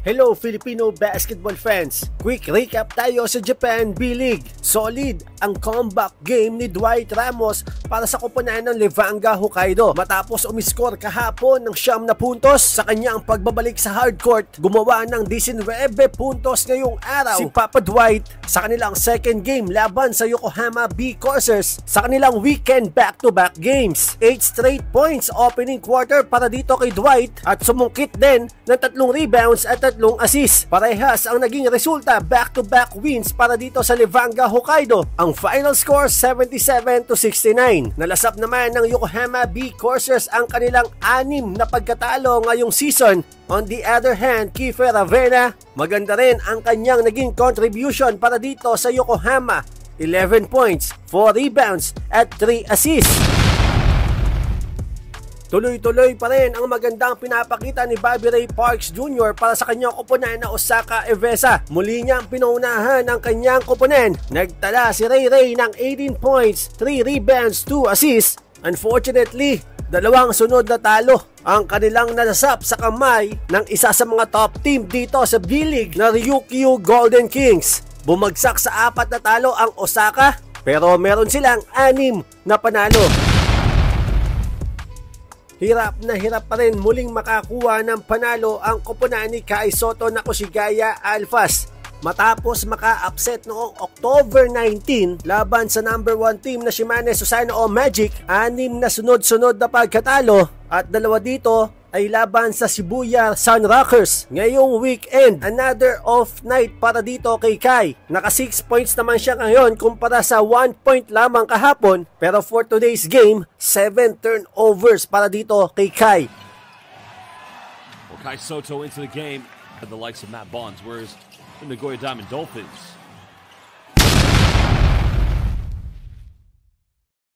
Hello Filipino basketball fans! Quick recap tayo sa Japan B-League. Solid ang comeback game ni Dwight Ramos para sa koponan ng Leavanga Hokkaido. Matapos umiskor kahapon ng 9 na puntos sa kanyang pagbabalik sa hardcourt, gumawa ng 19 puntos ngayong araw si Papa Dwight sa kanilang second game laban sa Yokohama B Corsairs sa kanilang weekend back-to-back games. 8 straight points opening quarter para dito kay Dwight at sumungkit din ng 3 rebounds at 3 assist. Parehas ang naging resulta, back-to-back wins para dito sa Leavanga Hokkaido. Ang final score 77-69. Nalasap naman ng Yokohama B Corsairs ang kanilang 6 na pagkatalo ngayong season. On the other hand, Kiefer Ravena, maganda rin ang kanyang naging contribution para dito sa Yokohama. 11 points, 4 rebounds at 3 assists. Tuloy-tuloy pa rin ang magandang pinapakita ni Bobby Ray Parks Jr. para sa kanyang koponan na Osaka Evesa. Muli niyang pinaunahan ang kanyang koponan. Nagtala si Ray Ray ng 18 points, 3 rebounds, 2 assists. Unfortunately, 2 sunod na talo ang kanilang nasasap sa kamay ng isa sa mga top team dito sa B-League na Ryukyu Golden Kings. Bumagsak sa 4 na talo ang Osaka pero meron silang 6 na panalo. Hirap na hirap pa rin muling makakuha ng panalo ang koponan ni Kai Sotto na Koshigaya Alphas matapos maka-upset noong October 19 laban sa number 1 team na Shimane Susano Magic. 6 na sunod-sunod na pagkatalo at 2 dito ay laban sa Shibuya Sun Rockers. Ngayong weekend, another off night para dito kay Kai. Naka 6 points naman siya ngayon kumpara sa 1 point lamang kahapon. Pero for today's game, 7 turnovers para dito kay Kai. Well, Kai Sotto into the game at the likes of Matt Bonds, whereas the Nagoya Diamond Dolphins